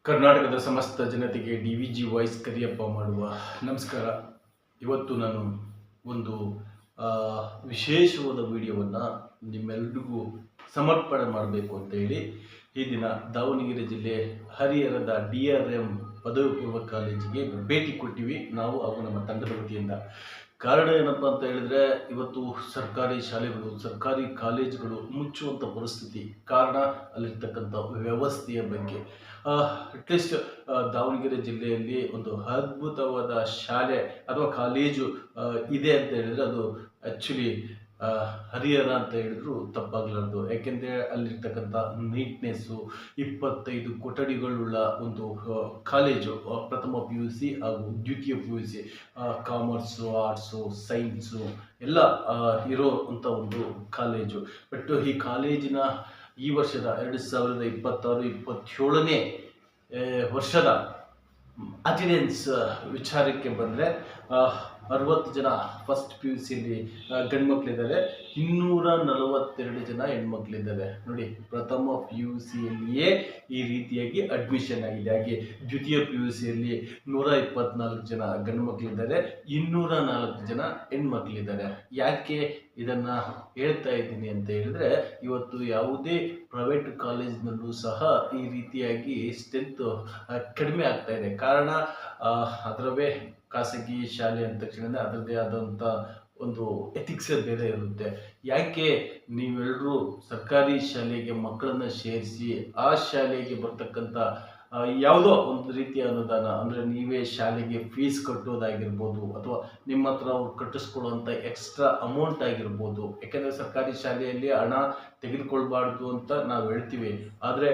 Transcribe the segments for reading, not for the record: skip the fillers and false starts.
ಕರ್ನಾಟಕದ ಸಮಸ್ತ ಜನತೆಗೆ DVG ವಾಯ್ಸ್ ಕರಿಯಪ್ಪ ಮಾಡುವ ನಮಸ್ಕಾರ. ಇವತ್ತು ನಾನು ಒಂದು ವಿಶೇಷವಾದ ವಿಡಿಯೋವನ್ನು ನಿಮ್ಮೆಲ್ಲರಿಗೂ ಸಮರ್ಪಣೆ ಮಾಡಬೇಕು ಅಂತ ಹೇಳಿ ಈ ದಿನ ದಾವಣಗೆರೆ ಜಿಲ್ಲೆ ಹರಿಹರದ DRM ಪದವಿ ಪೂರ್ವ ಕಾಲೇಜಿಗೆ ಭೇಟಿ ಕೊಟ್ಟಿವಿ ನಾವು ಹಾಗೂ ನಮ್ಮ ತಂಡದ ವತಿಯಿಂದ. ಕಾರಣ ಏನಪ್ಪ ಅಂತ ಹೇಳಿದ್ರೆ, ಇವತ್ತು ಸರ್ಕಾರಿ ಶಾಲೆಗಳು, ಸರ್ಕಾರಿ ಕಾಲೇಜುಗಳು ಮುಚ್ಚುವಂಥ ಪರಿಸ್ಥಿತಿ. ಕಾರಣ ಅಲ್ಲಿರ್ತಕ್ಕಂಥ ವ್ಯವಸ್ಥೆಯ ಬಗ್ಗೆ. ಅಟ್ಲೀಸ್ಟ್ ದಾವಣಗೆರೆ ಜಿಲ್ಲೆಯಲ್ಲಿ ಒಂದು ಅದ್ಭುತವಾದ ಶಾಲೆ ಅಥವಾ ಕಾಲೇಜು ಇದೆ ಅಂತ ಹೇಳಿದ್ರೆ ಅದು ಆ್ಯಕ್ಚುಲಿ ಹರಿಹರ ಅಂತ ಹೇಳಿದ್ರು ತಪ್ಪಾಗಲಾರ್ದು. ಯಾಕೆಂದರೆ ಅಲ್ಲಿರ್ತಕ್ಕಂಥ ನೀಟ್ನೆಸ್ಸು, 25 ಕೊಠಡಿಗಳುಳ್ಳ ಒಂದು ಕಾಲೇಜು, ಪ್ರಥಮ PUC ಹಾಗೂ ದ್ವಿತೀಯ PUC, ಕಾಮರ್ಸು, ಆರ್ಟ್ಸು, ಸೈನ್ಸು ಎಲ್ಲ ಇರೋ ಅಂಥ ಒಂದು ಕಾಲೇಜು. ಬಟ್ ಈ ಕಾಲೇಜಿನ ಈ ವರ್ಷದ 2026-27ನೇ ವರ್ಷದ ಅಟೆಂಡೆನ್ಸ್ ವಿಚಾರಕ್ಕೆ ಬಂದರೆ 60 ಜನ ಫಸ್ಟ್ PUCಯಲ್ಲಿ ಗಂಡ್ಮಕ್ಳಿದ್ದಾರೆ, 242 ಜನ ಹೆಣ್ಮಕ್ಳಿದ್ದಾರೆ. ನೋಡಿ, ಪ್ರಥಮ PUCಯಲ್ಲಿಯೇ ಈ ರೀತಿಯಾಗಿ ಅಡ್ಮಿಷನ್ ಆಗಿದೆ. ಹಾಗೆ ದ್ವಿತೀಯ PUCಯಲ್ಲಿ 124 ಜನ ಗಂಡು ಮಕ್ಕಳಿದ್ದಾರೆ, 204 ಜನ ಹೆಣ್ಮಕ್ಳಿದ್ದಾರೆ. ಯಾಕೆ ಇದನ್ನು ಹೇಳ್ತಾ ಇದ್ದೀನಿ ಅಂತ ಹೇಳಿದ್ರೆ, ಇವತ್ತು ಯಾವುದೇ ಪ್ರೈವೇಟ್ ಕಾಲೇಜಿನಲ್ಲೂ ಸಹ ಈ ರೀತಿಯಾಗಿ ಸ್ಟ್ರೆಂತ್ ಕಡಿಮೆ ಆಗ್ತಾ ಇದೆ. ಕಾರಣ ಅದರವೇ ಖಾಸಗಿ ಶಾಲೆ ಅಂದ ತಕ್ಷಣ ಅದರದ್ದೇ ಆದಂಥ ಒಂದು ಎಥಿಕ್ಸೇ ಬೇರೆ ಇರುತ್ತೆ. ಯಾಕೆ ನೀವೆಲ್ಲರೂ ಸರ್ಕಾರಿ ಶಾಲೆಗೆ ಮಕ್ಕಳನ್ನು ಸೇರಿಸಿ ಆ ಶಾಲೆಗೆ ಬರ್ತಕ್ಕಂಥ ಯಾವುದೋ ಒಂದು ರೀತಿಯ ಅನುದಾನ, ಅಂದರೆ ನೀವೇ ಶಾಲೆಗೆ ಫೀಸ್ ಕಟ್ಟೋದಾಗಿರ್ಬೋದು ಅಥವಾ ನಿಮ್ಮ ಹತ್ರ ಅವ್ರು ಕಟ್ಟಿಸ್ಕೊಳ್ಳುವಂಥ ಎಕ್ಸ್ಟ್ರಾ ಅಮೌಂಟ್ ಆಗಿರ್ಬೋದು. ಯಾಕೆಂದರೆ ಸರ್ಕಾರಿ ಶಾಲೆಯಲ್ಲಿ ಹಣ ತೆಗೆದುಕೊಳ್ಬಾರ್ದು ಅಂತ ನಾವು ಹೇಳ್ತೀವಿ, ಆದರೆ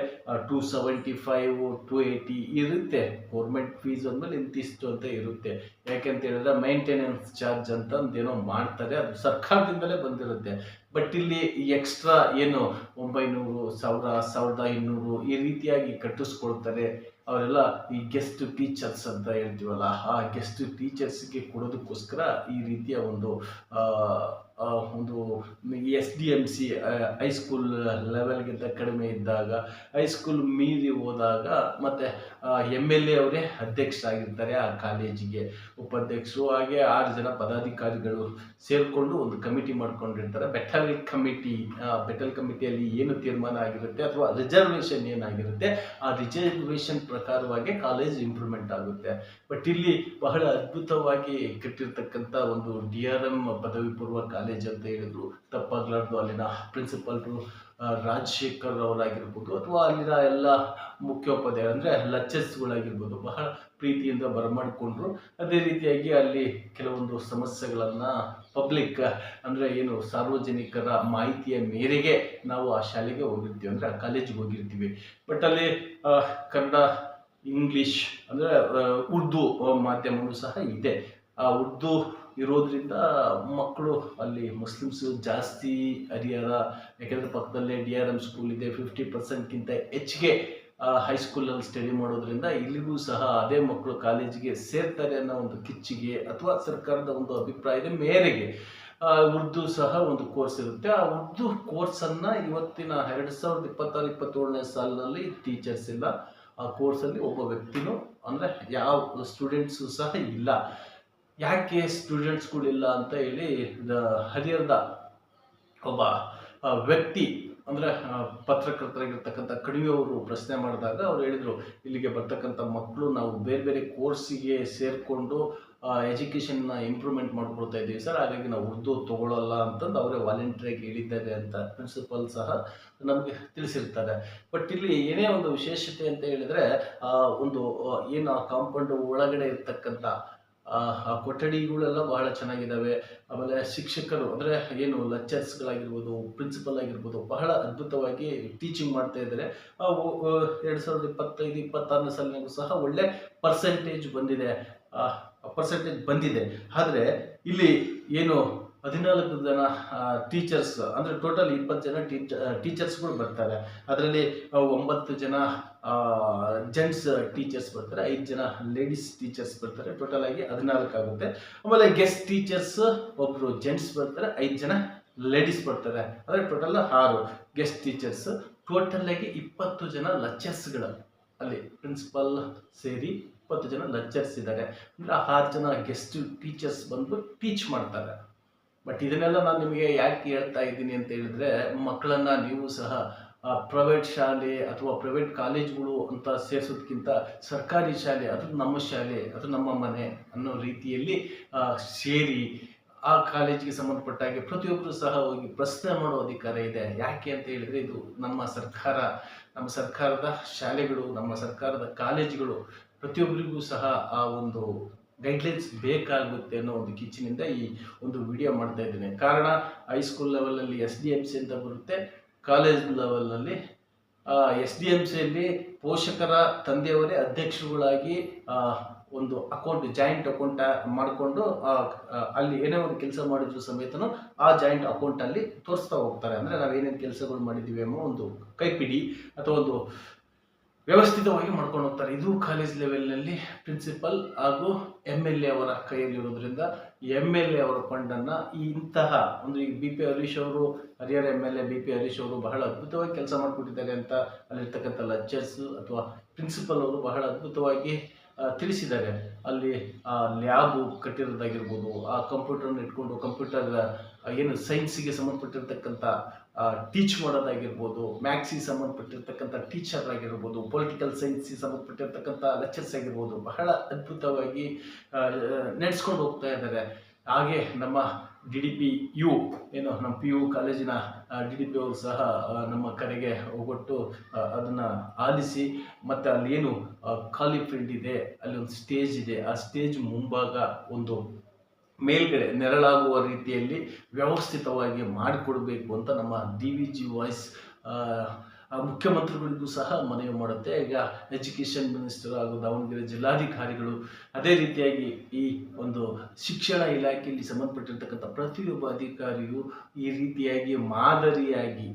275, 280 ಇರುತ್ತೆ. ಗೌರ್ಮೆಂಟ್ ಫೀಸ್ ಅಂದಮೇಲೆ ಇಂತಿಷ್ಟು ಅಂತ ಇರುತ್ತೆ. ಯಾಕೆಂತ ಹೇಳಿದ್ರೆ ಮೈಂಟೆನೆನ್ಸ್ ಚಾರ್ಜ್ ಅಂತ ಒಂದೇನೋ ಮಾಡ್ತಾರೆ, ಅದು ಸರ್ಕಾರದಿಂದಲೇ ಬಂದಿರುತ್ತೆ. ಬಟ್ ಇಲ್ಲಿ ಎಕ್ಸ್ಟ್ರಾ ಏನು 900, 1000, 1200 ಈ ರೀತಿಯಾಗಿ ಕಟ್ಟಿಸ್ಕೊಳ್ತಾರೆ. ಅವರೆಲ್ಲ ಈ ಗೆಸ್ಟ್ ಟೀಚರ್ಸ್ ಅಂತ ಹೇಳ್ತೀವಲ್ಲ, ಆ ಗೆಸ್ಟ್ ಟೀಚರ್ಸ್ಗೆ ಕೊಡೋದಕ್ಕೋಸ್ಕರ ಈ ರೀತಿಯ ಒಂದು SDMC ಹೈಸ್ಕೂಲ್ ಲೆವೆಲ್ಗಿಂತ ಕಡಿಮೆ ಇದ್ದಾಗ, ಹೈಸ್ಕೂಲ್ ಮೀರಿ ಹೋದಾಗ ಮತ್ತು MLA ಅವರೇ ಅಧ್ಯಕ್ಷರಾಗಿರ್ತಾರೆ ಆ ಕಾಲೇಜಿಗೆ, ಉಪಾಧ್ಯಕ್ಷರು, ಹಾಗೆ 6 ಜನ ಪದಾಧಿಕಾರಿಗಳು ಸೇರಿಕೊಂಡು ಒಂದು ಕಮಿಟಿ ಮಾಡ್ಕೊಂಡಿರ್ತಾರೆ. ಬೆಟಲ್ ಕಮಿಟಿಯಲ್ಲಿ ಏನು ತೀರ್ಮಾನ ಆಗಿರುತ್ತೆ ಅಥವಾ ರಿಸರ್ವೇಷನ್ ಏನಾಗಿರುತ್ತೆ, ಆ ರಿಸರ್ವೇಷನ್ ಪ್ರಕಾರವಾಗಿ ಕಾಲೇಜ್ ಇಂಪ್ರೂವ್ಮೆಂಟ್ ಆಗುತ್ತೆ. ಬಟ್ ಇಲ್ಲಿ ಬಹಳ ಅದ್ಭುತವಾಗಿ ಕಟ್ಟಿರ್ತಕ್ಕಂಥ ಒಂದು DRM ಪದವಿ ಪೂರ್ವ ಕಾಲೇಜ್ ಅಂತ ಹೇಳಿದ್ರು ತಪ್ಪಾಗಲಾರ್ದು. ಅಲ್ಲಿನ ಪ್ರಿನ್ಸಿಪಾಲ್ರು ರಾಜಶೇಖರ್ ಅವರಾಗಿರ್ಬೋದು ಅಥವಾ ಅಲ್ಲಿನ ಎಲ್ಲ ಮುಖ್ಯೋಪಾಧ್ಯಾಯರು ಅಂದರೆ ಲೆಕ್ಚರ್ಸ್ಗಳಾಗಿರ್ಬೋದು ಬಹಳ ಪ್ರೀತಿಯಿಂದ ಬರಮಾಡಿಕೊಂಡ್ರು. ಅದೇ ರೀತಿಯಾಗಿ ಅಲ್ಲಿ ಕೆಲವೊಂದು ಸಮಸ್ಯೆಗಳನ್ನು ಪಬ್ಲಿಕ್ ಅಂದರೆ ಏನು ಸಾರ್ವಜನಿಕರ ಮಾಹಿತಿಯ ಮೇರೆಗೆ ನಾವು ಆ ಶಾಲೆಗೆ ಹೋಗಿರ್ತೀವಿ, ಅಂದರೆ ಆ ಕಾಲೇಜಿಗೆ ಹೋಗಿರ್ತೀವಿ. ಬಟ್ ಅಲ್ಲಿ ಕನ್ನಡ, ಇಂಗ್ಲೀಷ್ ಅಂದರೆ ಉರ್ದು ಮಾಧ್ಯಮವೂ ಸಹ ಇದೆ. ಆ ಉರ್ದು ಇರೋದ್ರಿಂದ ಮಕ್ಕಳು ಅಲ್ಲಿ ಮುಸ್ಲಿಮ್ಸು ಜಾಸ್ತಿ ಹರಿಹರ, ಯಾಕೆಂದರೆ ಪಕ್ಕದಲ್ಲೇ DRM ಸ್ಕೂಲ್ ಇದೆ. 50%ಗಿಂತ ಹೆಚ್ಚಿಗೆ ಹೈಸ್ಕೂಲಲ್ಲಿ ಸ್ಟಡಿ ಮಾಡೋದ್ರಿಂದ ಇಲ್ಲಿಗೂ ಸಹ ಅದೇ ಮಕ್ಕಳು ಕಾಲೇಜಿಗೆ ಸೇರ್ತಾರೆ ಅನ್ನೋ ಒಂದು ಕಿಚ್ಚಿಗೆ ಅಥವಾ ಸರ್ಕಾರದ ಒಂದು ಅಭಿಪ್ರಾಯದ ಮೇರೆಗೆ ಉರ್ದು ಸಹ ಒಂದು ಕೋರ್ಸ್ ಇರುತ್ತೆ. ಆ ಉರ್ದು ಕೋರ್ಸನ್ನು ಇವತ್ತಿನ 2026-27ನೇ ಸಾಲಿನಲ್ಲಿ ಟೀಚರ್ಸ್ ಇಲ್ಲ. ಆ ಕೋರ್ಸಲ್ಲಿ ಒಬ್ಬ ವ್ಯಕ್ತಿನೂ ಅಂದರೆ ಯಾವ ಸ್ಟೂಡೆಂಟ್ಸು ಸಹ ಇಲ್ಲ. ಯಾಕೆ ಸ್ಟೂಡೆಂಟ್ಸ್ಗಳಿಲ್ಲ ಅಂತ ಹೇಳಿ ಹರಿಹರದ ಒಬ್ಬ ವ್ಯಕ್ತಿ ಅಂದರೆ ಪತ್ರಕರ್ತರಾಗಿರ್ತಕ್ಕಂಥ ಕಡಿಮೆಯವರು ಪ್ರಶ್ನೆ ಮಾಡಿದಾಗ ಅವ್ರು ಹೇಳಿದರು, ಇಲ್ಲಿಗೆ ಬರ್ತಕ್ಕಂಥ ಮಕ್ಕಳು ನಾವು ಬೇರೆ ಬೇರೆ ಕೋರ್ಸಿಗೆ ಸೇರಿಕೊಂಡು ಎಜುಕೇಷನ್ನ ಇಂಪ್ರೂವ್ಮೆಂಟ್ ಮಾಡ್ಕೊಳ್ತಾ ಇದ್ದೀವಿ ಸರ್, ಹಾಗಾಗಿ ನಾವು ಉರ್ದು ತೊಗೊಳ್ಳಲ್ಲ ಅಂತಂದು ಅವರೇ ವಾಲಂಟ್ರಿಯಾಗಿ ಹೇಳಿದ್ದಾರೆ ಅಂತ ಪ್ರಿನ್ಸಿಪಲ್ ಸಹ ನಮಗೆ ತಿಳಿಸಿರ್ತಾರೆ. ಬಟ್ ಇಲ್ಲಿ ಏನೇ ಒಂದು ವಿಶೇಷತೆ ಅಂತ ಹೇಳಿದರೆ, ಒಂದು ಏನು ಆ ಕಾಂಪೌಂಡ್ ಒಳಗಡೆ ಇರ್ತಕ್ಕಂಥ ಆ ಕೊಠಡಿಗಳೆಲ್ಲ ಬಹಳ ಚೆನ್ನಾಗಿದ್ದಾವೆ. ಆಮೇಲೆ ಶಿಕ್ಷಕರು ಅಂದರೆ ಏನು ಲೆಕ್ಚರ್ಸ್ಗಳಾಗಿರ್ಬೋದು, ಪ್ರಿನ್ಸಿಪಲ್ ಆಗಿರ್ಬೋದು ಬಹಳ ಅದ್ಭುತವಾಗಿ ಟೀಚಿಂಗ್ ಮಾಡ್ತಾ ಇದ್ದಾರೆ. 2025-26ನೇ ಸಾಲಿನಾಗೂ ಸಹ ಒಳ್ಳೆ ಪರ್ಸೆಂಟೇಜ್ ಬಂದಿದೆ. ಆದರೆ ಇಲ್ಲಿ ಏನು 14 ಜನ ಟೀಚರ್ಸ್ ಅಂದರೆ ಟೋಟಲ್ 20 ಜನ ಟೀಚರ್ಸ್ಗಳು ಬರ್ತಾರೆ. ಅದರಲ್ಲಿ 9 ಜನ ಜೆಂಟ್ಸ್ ಟೀಚರ್ಸ್ ಬರ್ತಾರೆ, 5 ಜನ ಲೇಡೀಸ್ ಟೀಚರ್ಸ್ ಬರ್ತಾರೆ. ಟೋಟಲ್ ಆಗಿ 14 ಆಗುತ್ತೆ. ಆಮೇಲೆ ಗೆಸ್ಟ್ ಟೀಚರ್ಸ್ ಒಬ್ಬರು ಜೆಂಟ್ಸ್ ಬರ್ತಾರೆ, 5 ಜನ ಲೇಡೀಸ್ ಬರ್ತಾರೆ. ಅಂದರೆ ಟೋಟಲ್ 6 ಗೆಸ್ಟ್ ಟೀಚರ್ಸ್. ಟೋಟಲ್ ಆಗಿ 20 ಜನ ಲೆಕ್ಚರ್ಸ್ಗಳು. ಅಲ್ಲಿ ಪ್ರಿನ್ಸಿಪಲ್ ಸೇರಿ 20 ಜನ ಲೆಕ್ಚರ್ಸ್ ಇದ್ದಾರೆ. ಅಂದರೆ 6 ಜನ ಗೆಸ್ಟ್ ಟೀಚರ್ಸ್ ಬಂದು ಟೀಚ್ ಮಾಡ್ತಾರೆ. ಬಟ್ ಇದನ್ನೆಲ್ಲ ನಾನು ನಿಮಗೆ ಯಾಕೆ ಹೇಳ್ತಾ ಇದ್ದೀನಿ ಅಂತ ಹೇಳಿದ್ರೆ, ಮಕ್ಕಳನ್ನು ನೀವು ಸಹ ಪ್ರೈವೇಟ್ ಶಾಲೆ ಅಥವಾ ಪ್ರೈವೇಟ್ ಕಾಲೇಜ್ಗಳು ಅಂತ ಸೇರಿಸೋದಕ್ಕಿಂತ ಸರ್ಕಾರಿ ಶಾಲೆ, ಅದು ನಮ್ಮ ಶಾಲೆ, ಅದು ನಮ್ಮ ಮನೆ ಅನ್ನೋ ರೀತಿಯಲ್ಲಿ ಸೇರಿ ಆ ಕಾಲೇಜಿಗೆ ಸಂಬಂಧಪಟ್ಟ ಹಾಗೆ ಪ್ರತಿಯೊಬ್ಬರು ಸಹ ಹೋಗಿ ಪ್ರಶ್ನೆ ಮಾಡೋ ಅಧಿಕಾರ ಇದೆ. ಯಾಕೆ ಅಂತ ಹೇಳಿದರೆ, ಇದು ನಮ್ಮ ಸರ್ಕಾರ, ನಮ್ಮ ಸರ್ಕಾರದ ಶಾಲೆಗಳು, ನಮ್ಮ ಸರ್ಕಾರದ ಕಾಲೇಜುಗಳು, ಪ್ರತಿಯೊಬ್ಬರಿಗೂ ಸಹ ಆ ಒಂದು ಗೈಡ್ಲೈನ್ಸ್ ಬೇಕಾಗುತ್ತೆ ಅನ್ನೋ ಒಂದು ಕಿಚ್ಚಿನಿಂದ ಈ ಒಂದು ವಿಡಿಯೋ ಮಾಡ್ತಾ ಇದ್ದೇನೆ. ಕಾರಣ, ಹೈಸ್ಕೂಲ್ ಲೆವೆಲಲ್ಲಿ SDMC ಅಂತ ಬರುತ್ತೆ, ಕಾಲೇಜ್ ಲೆವೆಲಲ್ಲಿ SDMCಯಲ್ಲಿ ಪೋಷಕರ ತಂದೆಯವರೇ ಅಧ್ಯಕ್ಷರುಗಳಾಗಿ ಒಂದು ಅಕೌಂಟ್, ಜಾಯಿಂಟ್ ಅಕೌಂಟ್ ಮಾಡಿಕೊಂಡು ಅಲ್ಲಿ ಏನೇ ಒಂದು ಕೆಲಸ ಮಾಡಿದ್ರು ಸಮೇತನು ಆ ಜಾಯಿಂಟ್ ಅಕೌಂಟಲ್ಲಿ ತೋರಿಸ್ತಾ ಹೋಗ್ತಾರೆ. ಅಂದರೆ ನಾವು ಏನೇನು ಕೆಲಸಗಳು ಮಾಡಿದ್ದೀವಿ ಅನ್ನೋ ಒಂದು ಕೈಪಿಡಿ ಅಥವಾ ಒಂದು ವ್ಯವಸ್ಥಿತವಾಗಿ ಮಾಡ್ಕೊಂಡು ಹೋಗ್ತಾರೆ. ಇದು ಕಾಲೇಜ್ ಲೆವೆಲ್ನಲ್ಲಿ ಪ್ರಿನ್ಸಿಪಲ್ ಹಾಗೂ MLA ಅವರ ಕೈಯಲ್ಲಿರೋದ್ರಿಂದ MLA ಅವರ ಫಂಡನ್ನು ಇಂತಹ ಒಂದು BP ಹರೀಶ್ ಅವರು, ಹರಿಹರ MLA BP ಹರೀಶ್ ಅವರು ಬಹಳ ಅದ್ಭುತವಾಗಿ ಕೆಲಸ ಮಾಡಿಕೊಟ್ಟಿದ್ದಾರೆ ಅಂತ ಅಲ್ಲಿರ್ತಕ್ಕಂಥ ಲೆಕ್ಚರ್ಸ್ ಅಥವಾ ಪ್ರಿನ್ಸಿಪಲ್ ಅವರು ಬಹಳ ಅದ್ಭುತವಾಗಿ ತಿಳಿಸಿದ್ದಾರೆ. ಅಲ್ಲಿ ಲ್ಯಾಬು ಕಟ್ಟಿರೋದಾಗಿರ್ಬೋದು, ಆ ಕಂಪ್ಯೂಟರ್ನ ಇಟ್ಕೊಂಡು ಕಂಪ್ಯೂಟರ್ ಏನು ಸೈನ್ಸಿಗೆ ಸಂಬಂಧಪಟ್ಟಿರ್ತಕ್ಕಂಥ ಟೀಚ್ ಮಾಡೋದಾಗಿರ್ಬೋದು, ಮ್ಯಾಥ್ಸಿಗೆ ಸಂಬಂಧಪಟ್ಟಿರ್ತಕ್ಕಂಥ ಟೀಚರ್ ಆಗಿರ್ಬೋದು, ಪೊಲಿಟಿಕಲ್ ಸೈನ್ಸಿಗೆ ಸಂಬಂಧಪಟ್ಟಿರ್ತಕ್ಕಂಥ ಲೆಕ್ಚರ್ಸ್ ಆಗಿರ್ಬೋದು, ಬಹಳ ಅದ್ಭುತವಾಗಿ ನಡೆಸ್ಕೊಂಡು ಹೋಗ್ತಾ ಇದ್ದಾರೆ. ಹಾಗೆ ನಮ್ಮ DDPU ಏನು ನಮ್ಮ PU ಕಾಲೇಜಿನ DDP ಅವರು ಸಹ ನಮ್ಮ ಕರೆಗೆ ಹೋಗೊಟ್ಟು ಅದನ್ನು ಆಲಿಸಿ, ಮತ್ತು ಅಲ್ಲಿ ಏನು ಖಾಲಿ ಫೀಲ್ಡ್ ಇದೆ, ಅಲ್ಲಿ ಒಂದು ಸ್ಟೇಜ್ ಇದೆ, ಆ ಸ್ಟೇಜ್ ಮುಂಭಾಗ ಒಂದು ಮೇಲ್ಗಡೆ ನೆರಳಾಗುವ ರೀತಿಯಲ್ಲಿ ವ್ಯವಸ್ಥಿತವಾಗಿ ಮಾಡಿಕೊಡಬೇಕು ಅಂತ ನಮ್ಮ DVG ವಾಯ್ಸ್ ಮುಖ್ಯಮಂತ್ರಿಗಳಿಗೂ ಸಹ ಮನವಿ ಮಾಡುತ್ತೆ. ಈಗ ಎಜುಕೇಷನ್ ಮಿನಿಸ್ಟರ್ ಹಾಗೂ ದಾವಣಗೆರೆ ಜಿಲ್ಲಾಧಿಕಾರಿಗಳು, ಅದೇ ರೀತಿಯಾಗಿ ಈ ಒಂದು ಶಿಕ್ಷಣ ಇಲಾಖೆಯಲ್ಲಿ ಸಂಬಂಧಪಟ್ಟಿರ್ತಕ್ಕಂಥ ಪ್ರತಿಯೊಬ್ಬ ಅಧಿಕಾರಿಯು ಈ ರೀತಿಯಾಗಿ ಮಾದರಿಯಾಗಿ,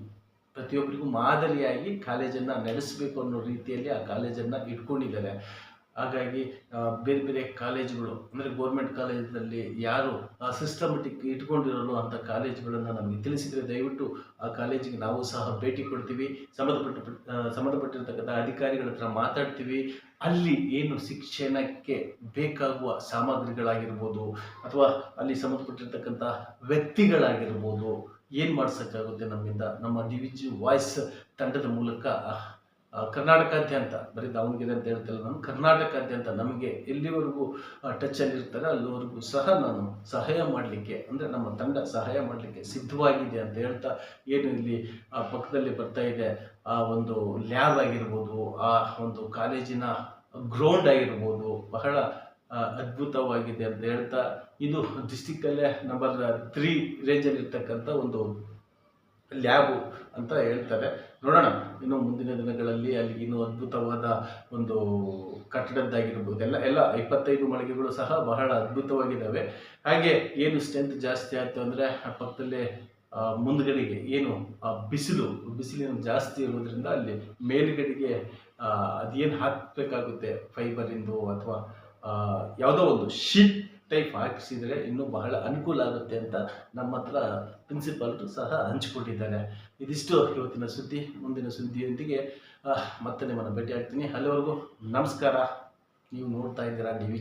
ಪ್ರತಿಯೊಬ್ಬರಿಗೂ ಮಾದರಿಯಾಗಿ ಕಾಲೇಜನ್ನು ನಡೆಸಬೇಕು ಅನ್ನೋ ರೀತಿಯಲ್ಲಿ ಆ ಕಾಲೇಜನ್ನು ಇಟ್ಕೊಂಡಿದ್ದಾರೆ. ಹಾಗಾಗಿ ಬೇರೆ ಬೇರೆ ಕಾಲೇಜುಗಳು, ಅಂದರೆ ಗೋರ್ಮೆಂಟ್ ಕಾಲೇಜಿನಲ್ಲಿ ಯಾರು ಸಿಸ್ಟಮೆಟಿಕ್ ಇಟ್ಕೊಂಡಿರೋಲ್ಲ ಅಂಥ ಕಾಲೇಜುಗಳನ್ನು ನಮಗೆ ತಿಳಿಸಿದರೆ ದಯವಿಟ್ಟು ಆ ಕಾಲೇಜಿಗೆ ನಾವು ಸಹ ಭೇಟಿ ಕೊಡ್ತೀವಿ, ಸಂಬಂಧಪಟ್ಟಿರ್ತಕ್ಕಂಥ ಅಧಿಕಾರಿಗಳ ಹತ್ರ ಮಾತಾಡ್ತೀವಿ. ಅಲ್ಲಿ ಏನು ಶಿಕ್ಷಣಕ್ಕೆ ಬೇಕಾಗುವ ಸಾಮಗ್ರಿಗಳಾಗಿರ್ಬೋದು ಅಥವಾ ಅಲ್ಲಿ ಸಂಬಂಧಪಟ್ಟಿರ್ತಕ್ಕಂಥ ವ್ಯಕ್ತಿಗಳಾಗಿರ್ಬೋದು, ಏನು ಮಾಡಿಸೋಕ್ಕಾಗುತ್ತೆ ನಮ್ಮಿಂದ, ನಮ್ಮ DVG ವಾಯ್ಸ್ ತಂಡದ ಮೂಲಕ ಕರ್ನಾಟಕಾದ್ಯಂತ, ಬರೀ ದಾವಣಗೆರೆ ಅಂತ ಹೇಳ್ತಿಲ್ಲ ನಾನು, ಕರ್ನಾಟಕಾದ್ಯಂತ ನಮಗೆ ಎಲ್ಲಿವರೆಗೂ ಟಚ್ಚಲ್ಲಿರ್ತಾರೆ ಅಲ್ಲಿವರೆಗೂ ಸಹ ನಾನು ಸಹಾಯ ಮಾಡಲಿಕ್ಕೆ, ಅಂದರೆ ನಮ್ಮ ತಂಡ ಸಹಾಯ ಮಾಡಲಿಕ್ಕೆ ಸಿದ್ಧವಾಗಿದೆ ಅಂತ ಹೇಳ್ತಾ, ಏನು ಇಲ್ಲಿ ಪಕ್ಕದಲ್ಲಿ ಬರ್ತಾ ಇದೆ ಆ ಒಂದು ಲ್ಯಾಬ್ ಆಗಿರ್ಬೋದು, ಆ ಒಂದು ಕಾಲೇಜಿನ ಗ್ರೌಂಡ್ ಆಗಿರ್ಬೋದು, ಬಹಳ ಅದ್ಭುತವಾಗಿದೆ ಅಂತ ಹೇಳ್ತಾ, ಇದು ಡಿಸ್ಟಿಕ್ಕಲ್ಲೇ ನಂಬರ್ 3 ರೇಂಜಲ್ಲಿ ಇರ್ತಕ್ಕಂಥ ಒಂದು ಲ್ಯಾಬು ಅಂತ ಹೇಳ್ತಾರೆ. ನೋಡೋಣ ಇನ್ನು ಮುಂದಿನ ದಿನಗಳಲ್ಲಿ ಅಲ್ಲಿ ಇನ್ನೂ ಅದ್ಭುತವಾದ ಒಂದು ಕಟ್ಟಡದ್ದಾಗಿರ್ಬೋದು, ಎಲ್ಲ 25 ಮಳಿಗೆಗಳು ಸಹ ಬಹಳ ಅದ್ಭುತವಾಗಿದ್ದಾವೆ. ಹಾಗೆ ಏನು ಸ್ಟ್ರೆಂತ್ ಜಾಸ್ತಿ ಆಯಿತು ಅಂದರೆ ಪಕ್ಕದಲ್ಲೇ ಮುಂದ್ಗಡೆಗೆ ಏನು ಬಿಸಿಲಿನ ಜಾಸ್ತಿ ಇರೋದ್ರಿಂದ ಅಲ್ಲಿ ಮೇಲುಗಡೆಗೆ ಅದೇನು ಹಾಕಬೇಕಾಗುತ್ತೆ ಫೈಬರಿಂದು ಅಥವಾ ಯಾವುದೋ ಒಂದು ಶೀಟ್ ಟೈಪ್ ಹಾಕಿಸಿದರೆ ಇನ್ನೂ ಬಹಳ ಅನುಕೂಲ ಆಗುತ್ತೆ ಅಂತ ನಮ್ಮ ಹತ್ರ ಪ್ರಿನ್ಸಿಪಾಲ್ರು ಸಹ ಹಂಚಿಕೊಂಡಿದ್ದಾರೆ. ಇದಿಷ್ಟು ಇವತ್ತಿನ ಸುದ್ದಿ. ಮುಂದಿನ ಸುದ್ದಿಯೊಂದಿಗೆ ಮತ್ತೆ ನಿಮ್ಮನ್ನು ಭೇಟಿ ಆಗ್ತೀನಿ. ಅಲ್ಲಿವರೆಗೂ ನಮಸ್ಕಾರ. ನೀವು ನೋಡ್ತಾ ಇದ್ದೀರಾ DVG.